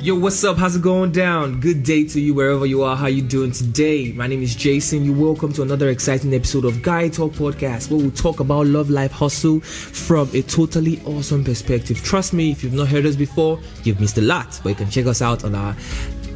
Yo, what's up? How's it going down? Good day to you wherever you are. How you doing today? My name is Jason. You're welcome to another exciting episode of Guytalk podcast, where we'll talk about love, life, hustle from a totally awesome perspective. Trust me, if you've not heard us before, you've missed a lot. But you can check us out on our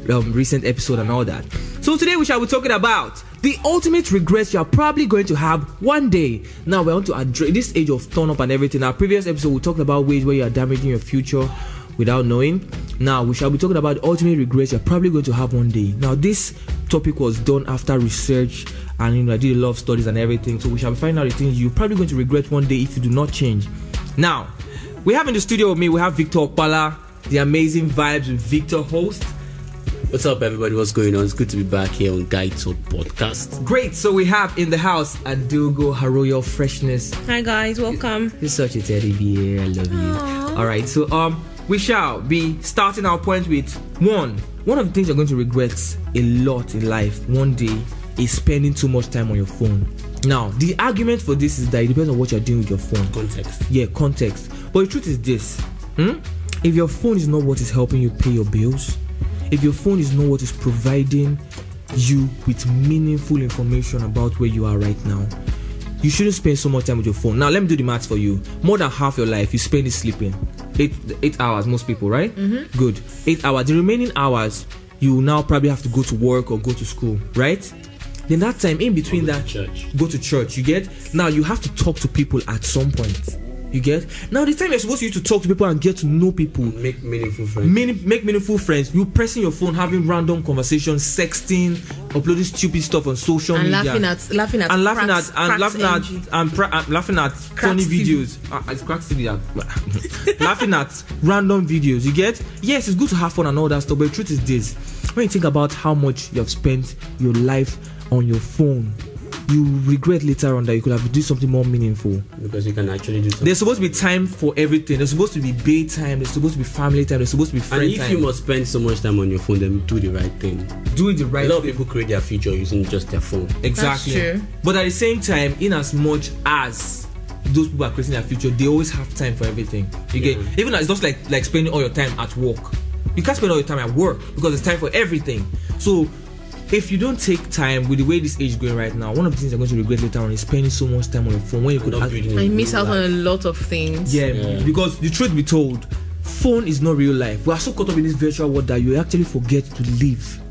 recent episode and all that. So today we shall be talking about the ultimate regrets you are probably going to have one day. Now we want to address this age of turn up and everything. Our previous episode we talked about ways where you are damaging your future without knowing. Now we shall be talking about the ultimate regrets you're probably going to have one day. Now this topic was done after research and I did a lot of studies and everything. So we shall be finding out the things you're probably going to regret one day if you do not change. Now we have in the studio with me, we have Victor Okpala, the amazing vibes with Victor host. What's up, everybody? What's going on? It's good to be back here on Guytalk podcast. Great. So we have in the house Adugo Haroyo Freshness. Hi guys, welcome. You're such a teddy bear. I love you. All right. So we shall be starting our point with one of the things you're going to regret a lot in life one day is spending too much time on your phone. Now the argument for this is that it depends on what you're doing with your phone. Context. Yeah, context. But the truth is this: if your phone is not what is helping you pay your bills, if your phone is not what is providing you with meaningful information about where you are right now, you shouldn't spend so much time with your phone. Now let me do the maths for you. More than half your life you spend it sleeping. 8 hours, most people, right? Mm-hmm. Good. 8 hours. The remaining hours you will now probably have to go to work or go to school, right? Then that time in between that, go to church. You get? Now you have to talk to people at some point. You get? Now the time you're supposed to use to talk to people and get to know people, make meaningful friends. Make meaningful friends. You pressing your phone, having random conversations, sexting, uploading stupid stuff on social media, laughing at laughing at funny videos. It's cracks laughing at random videos. You get? Yes, it's good to have fun and all that stuff, but the truth is this: when you think about how much you have spent your life on your phone, you regret later on that you could have done something more meaningful. Because you can actually do something. There's supposed to be time for everything. There's supposed to be babe time. There's supposed to be family time. There's supposed to be friend time. And if you must spend so much time on your phone, then do the right thing. Do it the right thing. A lot of people create their future using just their phone. Exactly. That's true. But at the same time, in as much as those people are creating their future, they always have time for everything. You get? Even as it's just like spending all your time at work. You can't spend all your time at work because it's time for everything. So if you don't take time with the way this age is going right now, one of the things you're going to regret later on is spending so much time on your phone when you could I miss out on a lot of things. Yeah, because the truth be told, phone is not real life. We are so caught up in this virtual world that you actually forget to live.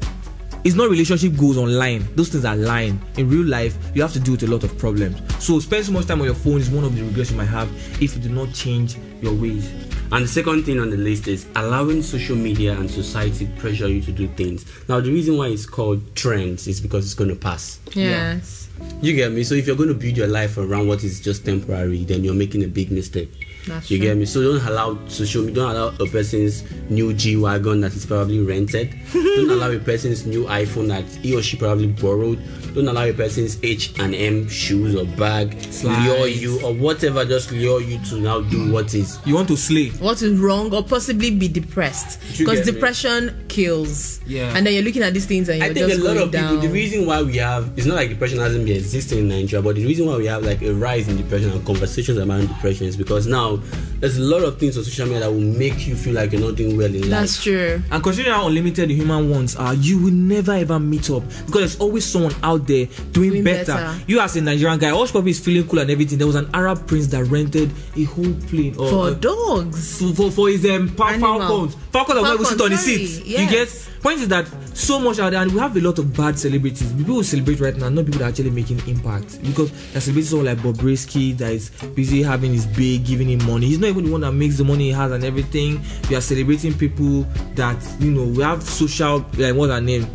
It's not relationship goes online. Those things are lying. In real life, you have to deal with a lot of problems. So spend so much time on your phone is one of the regrets you might have if you do not change your ways. And the second thing on the list is allowing social media and society pressure you to do things. Now the reason why it's called trends is because it's going to pass. Yes. You get me? So if you're going to build your life around what is just temporary, then you're making a big mistake. That's you true. get me? So don't allow a person's new G-Wagon that is probably rented. Don't allow a person's new iPhone that he or she probably borrowed. Don't allow a person's H&M shoes or bag lure you or whatever, just lure you to now do what is. You want to slay. What is wrong or possibly be depressed. Because depression kills. Yeah. And then you're looking at these things and you're just I think a lot of down. people, the reason why we have, it's not like depression hasn't been existing in Nigeria, but the reason why we have like a rise in depression and conversations about depression is because now there's a lot of things on social media that will make you feel like you're not doing well in life. That's true. And considering how unlimited the human wants are, you will never ever meet up because there's always someone out there doing better. You as a Nigerian guy, all probably is feeling cool and everything. There was an Arab prince that rented a whole plane for dogs for his falcons. Falcons are going to sit on the seat. Yes. You get? Point is that so much out there, and we have a lot of bad celebrities. People who celebrate right now, not people that are actually making impact. Because the celebrities are like Bobrisky that is busy having his big, giving him money. He's not even the one that makes the money he has and everything. We are celebrating people that, we have social, what's her name?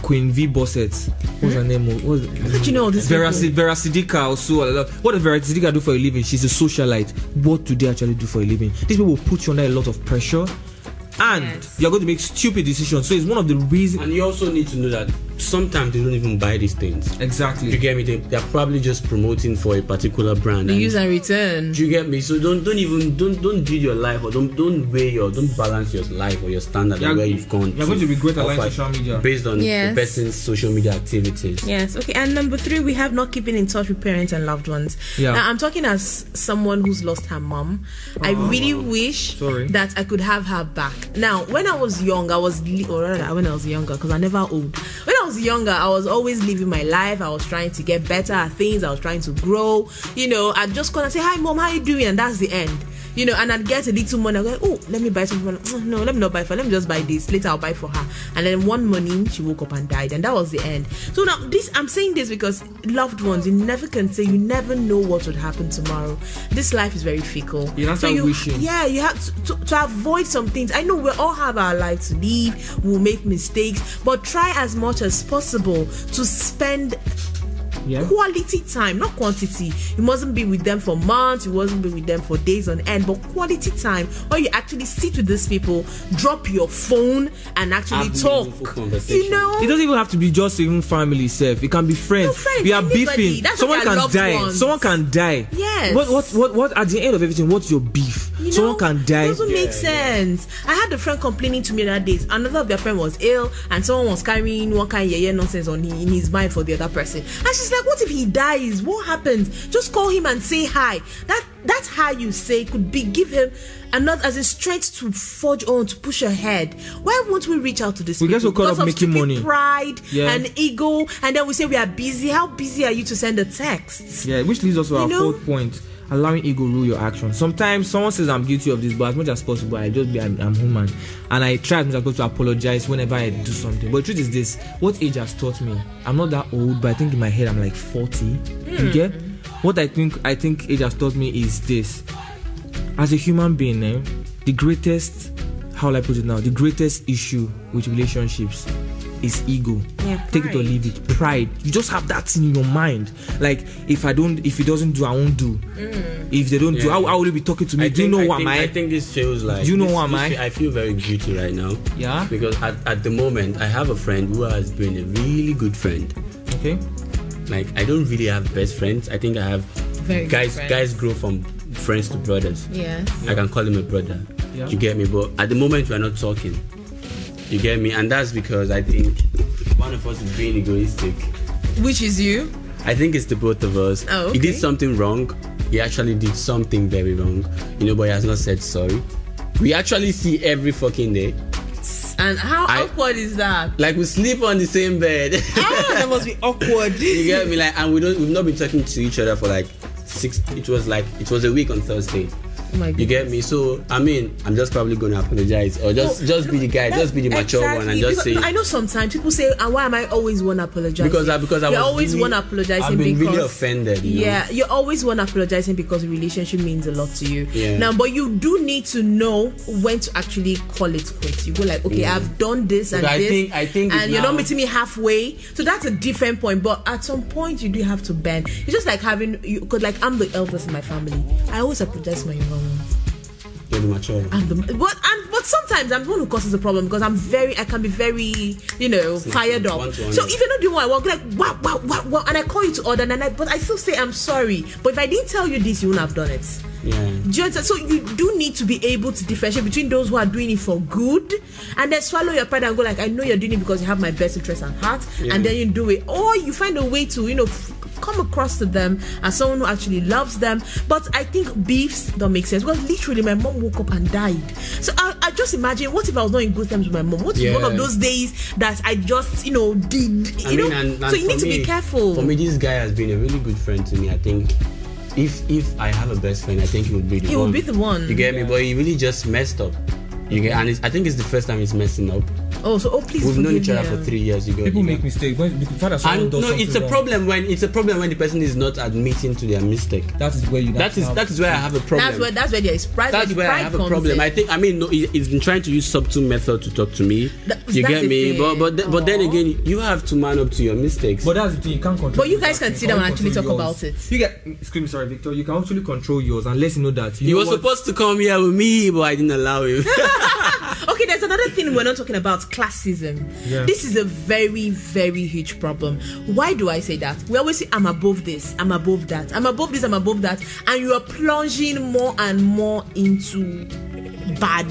Queen V. Bossett. What's her name? How did you know this? Vera Sidika also. What does Vera Sidika do for a living? She's a socialite. What do they actually do for a living? These people will put you under a lot of pressure. And you're going to make stupid decisions. So it's one of the reasons. And you also need to know that sometimes they don't even buy these things. Exactly. You get me? They're probably just promoting for a particular brand. Use and return. Do you get me? So don't build your life, or don't balance your life or your standard and where you've gone. You're going to regret allowing social media based on the person's social media activities. Yes. Okay. And number 3, we have not keeping in touch with parents and loved ones. Yeah. Now, I'm talking as someone who's lost her mom. I really wish that I could have her back. Now, when I was young, when I was younger, because I never old. When I was younger, I was always living my life. I was trying to get better at things. I was trying to grow. I'd just go and say, "Hi, mom, how you doing?" And that's the end. And I'd get a little money. I'd go, "Oh, let me buy something." No, let me not buy for her. Let me just buy this. Later, I'll buy for her. And then one morning, she woke up and died. And that was the end. So now, I'm saying this because loved ones, you never can say, you never know what would happen tomorrow. This life is very fickle. You have to wishing. Yeah, you have to avoid some things. I know we all have our lives to live. We'll make mistakes. But try as much as possible to spend quality time, not quantity. You mustn't be with them for months, you mustn't be with them for days on end, but quality time where you actually sit with these people, drop your phone and actually talk. It doesn't even have to be just even family self. It can be friends. We are beefing. Someone can die. Someone can die. Yes. What at the end of everything, what's your beef? Someone can die. It doesn't make sense. I had a friend complaining to me that day. Another of their friend was ill and someone was carrying one kind of nonsense in his mind for the other person. And she's like, what if he dies? What happens? Just call him and say hi. That's how you say could be give him another as a strength to forge on, to push ahead. Why won't we reach out to this? We get so caught up making money, pride and ego, and then we say we are busy. How busy are you to send a text? Yeah, which leads us to our fourth point: allowing ego rule your actions. Sometimes someone says I'm guilty of this, but as much as possible, I'm human, and I try as much as possible to apologize whenever I do something. But the truth is this: what age has taught me? I'm not that old, but I think in my head I'm like 40. You get what I think age has taught me is this: as a human being, the greatest, how will I put it now? The greatest issue with relationships is ego. Take it or leave it. Pride. You just have that thing in your mind. Like, if he doesn't do, I won't do. If they don't do, how will you be talking to me? Do you know what I think this feels like. Do you know what am I? I feel very guilty right now. Yeah. Because at the moment, I have a friend who has been a really good friend. Okay. Like, I don't really have best friends. I think I have guys grow from friends to brothers. Yes. I can call him a brother. Yeah. You get me? But at the moment, we're not talking. You get me? And that's because I think one of us is being egoistic. Which is you? I think it's the both of us. Oh, okay. He did something wrong. He actually did something very wrong. But he has not said sorry. We actually see every fucking day. And how awkward is that? Like, we sleep on the same bed. That must be awkward. You get me? Like, and we've not been talking to each other for like it was a week on Thursday. Oh my goodness. You get me? So I'm just probably gonna apologize, or just be the guy, just be the mature one, and just say. I know sometimes people say, "Why am I always one apologizing?" Because I always really, one apologizing. I've been because, really offended. Yeah, you always one apologizing because the relationship means a lot to you. Yeah. Now, but you do need to know when to actually call it quits. You go like, okay, I've done this and this, I think, and you're not meeting me halfway. So that's a different point. But at some point, you do have to bend. It's just like because like I'm the eldest in my family. I always apologize to my younger ones. You're the mature. But sometimes I'm the one who causes the problem because I can be very, fired up. So if you're not doing what I want, like wow, and I call you to order, but I still say I'm sorry. But if I didn't tell you this, you wouldn't have done it. Yeah. So you do need to be able to differentiate between those who are doing it for good and then swallow your pride and go like, I know you're doing it because you have my best interest at heart, and then you do it, or you find a way to come across to them as someone who actually loves them. But I think beefs don't make sense because literally my mom woke up and died. So I just imagine, what if I was not in good terms with my mom? What if one of those days that I just did and so you need to be careful. For me, this guy has been a really good friend to me. I think if I have a best friend, I think he would be the one. He would be the one. You get me? But he really just messed up. And I think it's the first time he's messing up. Please. We've known each other for 3 years. People make mistakes. It's a problem when the person is not admitting to their mistake. That is where that is where I have a problem. That's where there is pride. That's where I have a problem. He's been trying to use subtle method to talk to me. You get me? But then again, you have to man up to your mistakes. But that's the thing, you can't control. But you guys can sit down and actually talk about it. Excuse me, sorry, Victor. You can actually control yours unless you know that. You were supposed to come here with me, but I didn't allow you. Okay, there's another thing we're not talking about, classism. Yeah. This is a very, very huge problem. Why do I say that? We always say, I'm above this, I'm above that, I'm above this, I'm above that, and you are plunging more and more into bad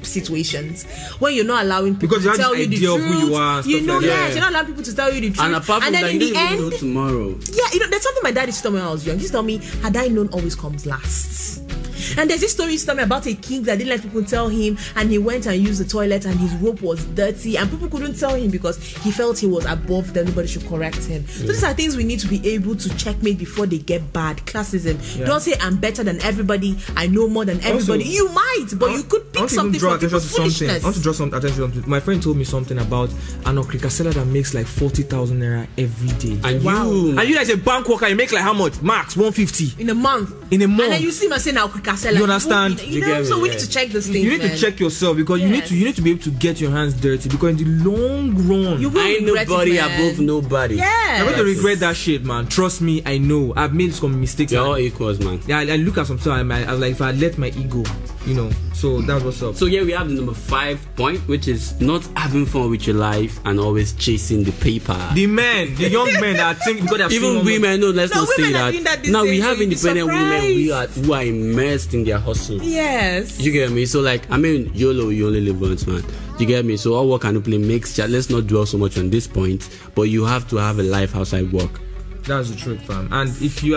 situations when you're not allowing people to tell you the truth. Who you are, you know, like yes, you're not allowing people to tell you the truth. And apart from then that, in you the don't end, even know tomorrow. yeah, you know, there's something my dad used to tell me when I was young. He used to tell me, had I known always comes last. And there's this story he used to tell me about a king that didn't let people tell him, and he went and used the toilet and his rope was dirty and people couldn't tell him because he felt he was above them, nobody should correct him. So these are things we need to be able to checkmate before they get bad. Classism. Don't say I'm better than everybody, I know more than everybody. Also, you might, but you could pick something from people's foolishness. I want to draw some attention to. My friend told me something about an okrika seller that makes like 40,000 naira every day. And you like a bank worker, you make like how much? Max 150 in a month. And then you see him saying okrika seller. You understand? So we need to check these things. You need to check yourself because you need to be able to get your hands dirty because in the long run, you will ain't nobody above nobody. Yeah, I'm going to regret that shit, man. Trust me, I know. I've made some mistakes. We're all equals, man. Yeah, I look at some stuff. I was like, if I let my ego, you know. So that's what's up. So yeah, we have the number 5 point, which is not having fun with your life and always chasing the paper. The young men that think because they're even women. No, let's not say that. Now we have independent women who are immersed in their hustle. Yes. You get me? So like, I mean, YOLO, you only live once, man. You get me? So all work and play makes. Let's not dwell so much on this point, but you have to have a life outside work. That's the truth, fam. And if you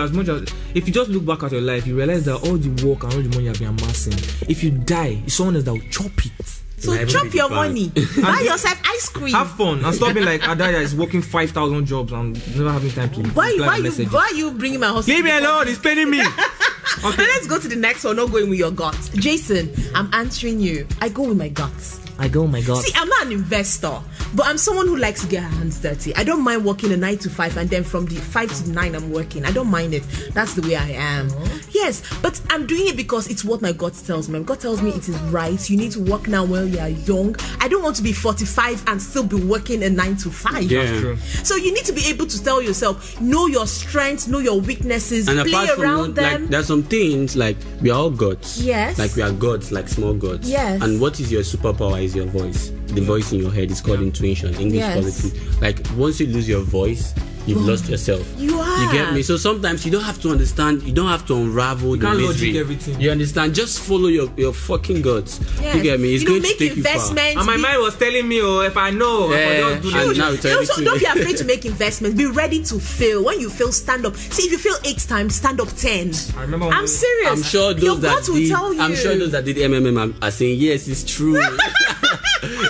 just look back at your life, you realize that all the work and all the money you've been amassing, if you die, it's someone else that will chop it. So chop your money. Buy yourself ice cream. Have fun and stop being like Adaya is working 5,000 jobs and never having time to. Why are you bringing my husband? Leave me alone. He's paying me. Okay, let's go to the next one. Not going with your gut, Jason. I'm answering you. I go with my guts. See, I'm not an investor, but I'm someone who likes to get her hands dirty. I don't mind working a 9 to 5 and then from the 5 to 9 I'm working. I don't mind it. That's the way I am. Yes, but I'm doing it because it's what my gut tells me. My gut tells me it is right. You need to work now while you are young. I don't want to be 45 and still be working a 9 to 5. Yeah. That's true. So you need to be able to tell yourself, know your strengths, know your weaknesses, and play around them. Like, there's some things like we are all gods. Yes. Like we are gods, like small gods. Yes. And what is your superpower is your voice. The voice in your head is called intuition. English calls it. Like once you lose your voice, you've lost yourself. You get me? So sometimes you don't have to understand. You don't have to unravel the mystery. Everything. You understand? Just follow your fucking guts. Yes. You get me? It's going to take you far. And my mind was telling me, if I know, if I don't do so don't be afraid to make investments. Be ready to fail. When you fail, stand up. See, if you fail 8 times, stand up 10. I'm serious. I'm sure those that did MMM are saying yes, it's true.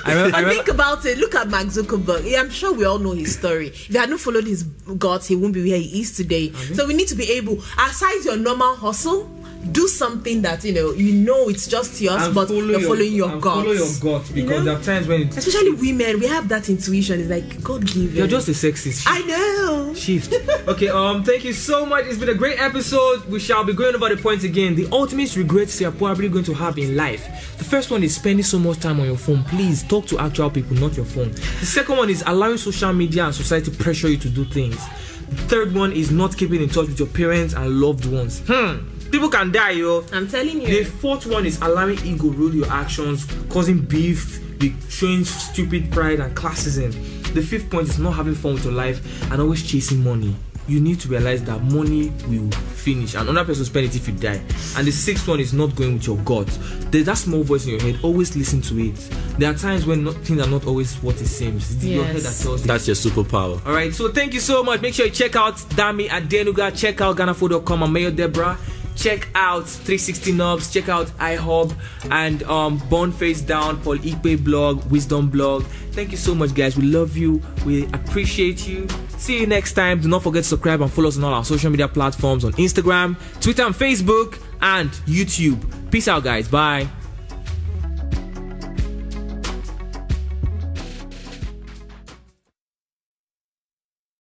I think about it. Look at Mark Zuckerberg. I'm sure we all know his story. If he had not followed his guts, he won't be where he is today. So we need to be able, aside your normal hustle, do something that you know it's just yours, but you're following your guts. Follow your guts because there are times when especially women, we have that intuition. It's like God given. You're just a sexist. I know. Shift. Okay. Thank you so much. It's been a great episode. We shall be going over the points again. The ultimate regrets you're probably going to have in life. The first one is spending so much time on your phone. Please talk to actual people, not your phone. The second one is allowing social media and society pressure you to do things. The third one is not keeping in touch with your parents and loved ones. People can die, yo. I'm telling you. The fourth one is allowing ego rule your actions, causing beef, showing stupid pride and classism. The fifth point is not having fun with your life and always chasing money. You need to realize that money will finish and another person will spend it if you die. And the sixth one is not going with your gut. There's that small voice in your head, always listen to it. There are times when things are not always what it seems. It's your head that tells you. That's your superpower. Alright, so thank you so much. Make sure you check out Dami Adenuga, check out GhanaFood.com and Mayor Deborah. Check out 360 Knobs, check out iHub and Born Face Down, Paul Ikpe blog, Wisdom blog. Thank you so much, guys. We love you. We appreciate you. See you next time. Do not forget to subscribe and follow us on all our social media platforms on Instagram, Twitter and Facebook and YouTube. Peace out, guys. Bye.